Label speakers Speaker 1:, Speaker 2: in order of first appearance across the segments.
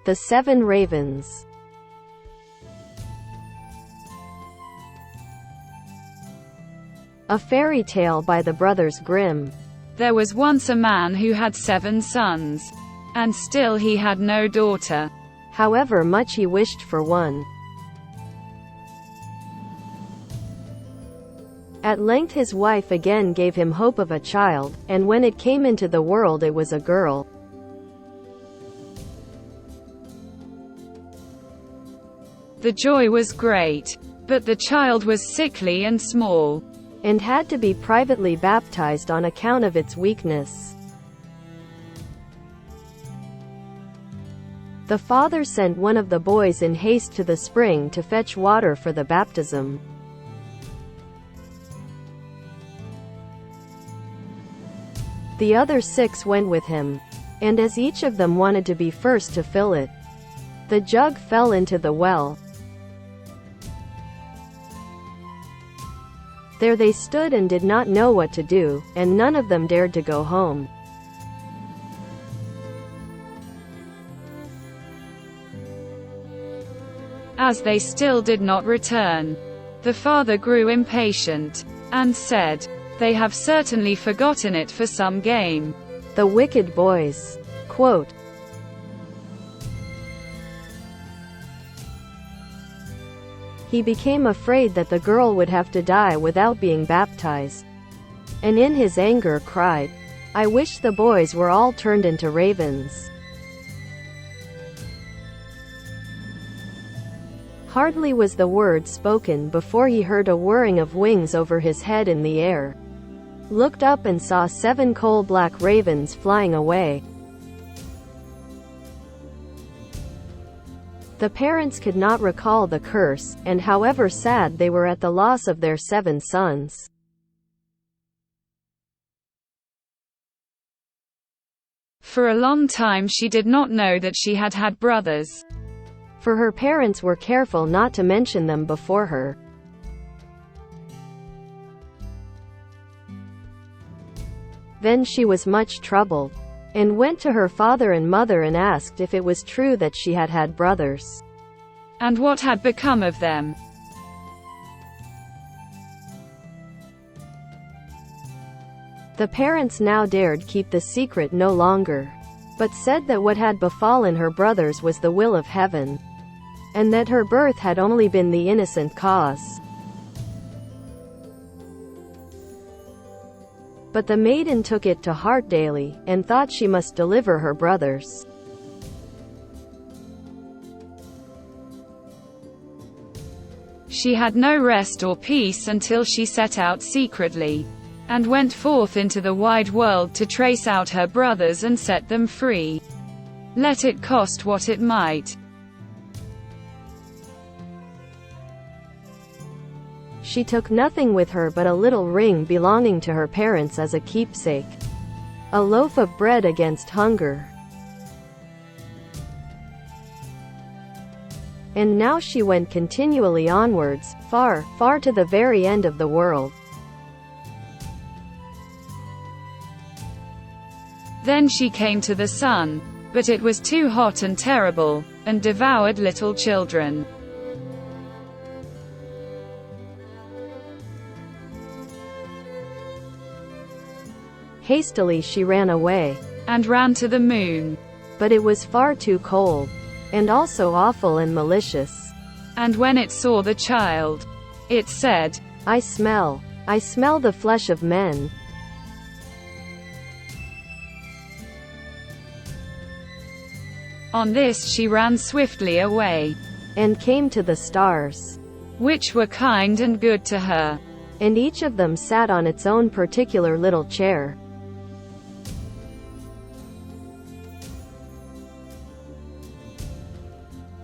Speaker 1: The Seven Ravens. A fairy tale by the Brothers Grimm.
Speaker 2: There was once a man who had 7 sons. And still he had no daughter.
Speaker 1: However much he wished for one. At length his wife again gave him hope of a child, and when it came into the world it was a girl.
Speaker 2: The joy was great. But the child was sickly and small,
Speaker 1: and had to be privately baptized on account of its weakness. The father sent one of the boys in haste to the spring to fetch water for the baptism. The other 6 went with him, and as each of them wanted to be first to fill it, the jug fell into the well. There they stood and did not know what to do, and none of them dared to go home.
Speaker 2: As they still did not return, the father grew impatient, and said, "They have certainly forgotten it for some game."
Speaker 1: The wicked boys. Quote, he became afraid that the girl would have to die without being baptized, and in his anger cried, "I wish the boys were all turned into ravens." Hardly was the word spoken before he heard a whirring of wings over his head in the air, looked up and saw 7 coal-black ravens flying away. The parents could not recall the curse, and however sad they were at the loss of their 7 sons,
Speaker 2: for a long time she did not know that she had had brothers,
Speaker 1: for her parents were careful not to mention them before her. Then she was much troubled, and went to her father and mother and asked if it was true that she had had brothers,
Speaker 2: and what had become of them.
Speaker 1: The parents now dared keep the secret no longer, but said that what had befallen her brothers was the will of heaven, and that her birth had only been the innocent cause. But the maiden took it to heart daily, and thought she must deliver her brothers.
Speaker 2: She had no rest or peace until she set out secretly, and went forth into the wide world to trace out her brothers and set them free, let it cost what it might.
Speaker 1: She took nothing with her but a little ring belonging to her parents as a keepsake, a loaf of bread against hunger. And now she went continually onwards, far, far to the very end of the world.
Speaker 2: Then she came to the sun, but it was too hot and terrible, and devoured little children.
Speaker 1: Hastily she ran away,
Speaker 2: and ran to the moon.
Speaker 1: but it was far too cold, and also awful and malicious.
Speaker 2: And when it saw the child, it said,
Speaker 1: I smell the flesh of men.
Speaker 2: On this she ran swiftly away,
Speaker 1: And came to the stars,
Speaker 2: which were kind and good to her.
Speaker 1: and each of them sat on its own particular little chair.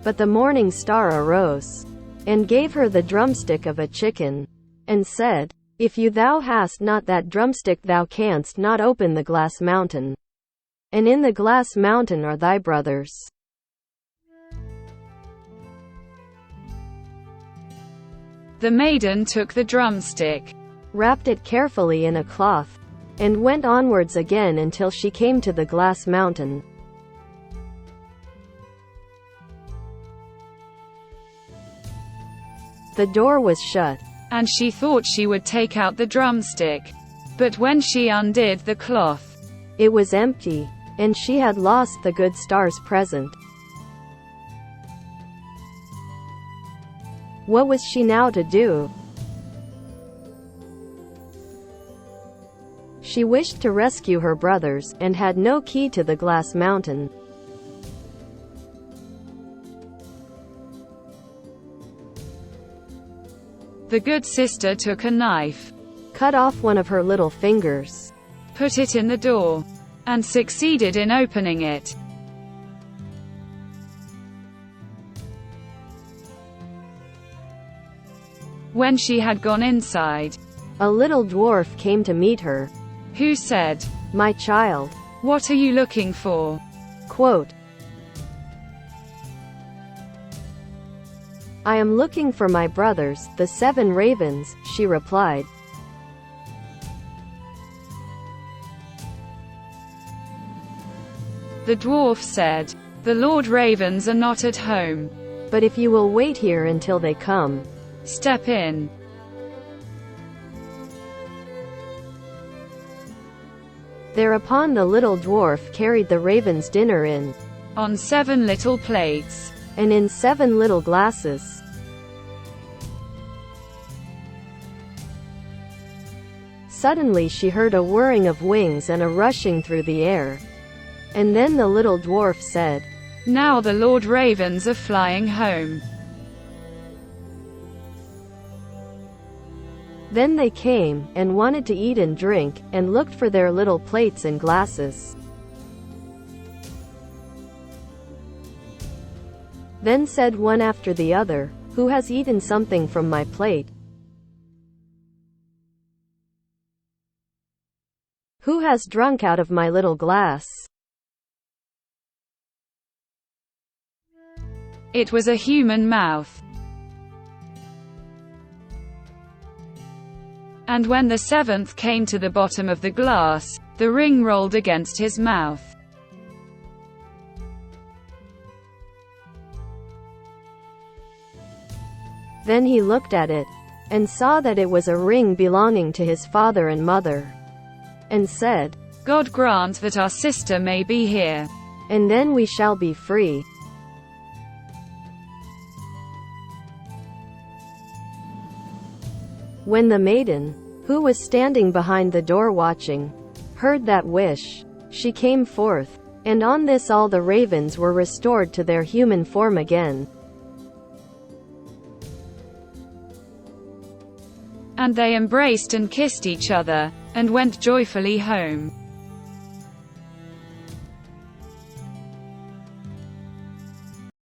Speaker 1: But the morning star arose, and gave her the drumstick of a chicken, and said, If thou hast not that drumstick thou canst not open the glass mountain. And in the glass mountain are thy brothers.
Speaker 2: The maiden took the drumstick,
Speaker 1: Wrapped it carefully in a cloth, and went onwards again until she came to the glass mountain. The door was shut,
Speaker 2: and she thought she would take out the drumstick. But when she undid the cloth,
Speaker 1: it was empty, and she had lost the good star's present. What was she now to do? She wished to rescue her brothers, and had no key to the glass mountain.
Speaker 2: The good sister took a knife,
Speaker 1: Cut off one of her little fingers,
Speaker 2: put it in the door, and succeeded in opening it. When she had gone inside,
Speaker 1: a little dwarf came to meet her,
Speaker 2: who said,
Speaker 1: "My child."
Speaker 2: "What are you looking for?"
Speaker 1: Quote, "I am looking for my brothers, the 7 ravens," she replied.
Speaker 2: The dwarf said, "The Lord Ravens are not at home.
Speaker 1: But if you will wait here until they come,
Speaker 2: step in."
Speaker 1: Thereupon the little dwarf carried the raven's dinner in,
Speaker 2: on 7 little plates,
Speaker 1: and in 7 little glasses. Suddenly she heard a whirring of wings and a rushing through the air. And then the little dwarf said,
Speaker 2: "Now the Lord Ravens are flying home."
Speaker 1: Then they came, and wanted to eat and drink, and looked for their little plates and glasses. Then said one after the other, "Who has eaten something from my plate? Who has drunk out of my little glass?"
Speaker 2: It was a human mouth. And when the 7th came to the bottom of the glass, the ring rolled against his mouth.
Speaker 1: Then he looked at it, and saw that it was a ring belonging to his father and mother, and said,
Speaker 2: "God grant that our sister may be here,
Speaker 1: and then we shall be free." When the maiden, who was standing behind the door watching, heard that wish, she came forth, and on this all the ravens were restored to their human form again.
Speaker 2: and they embraced and kissed each other, and went joyfully home.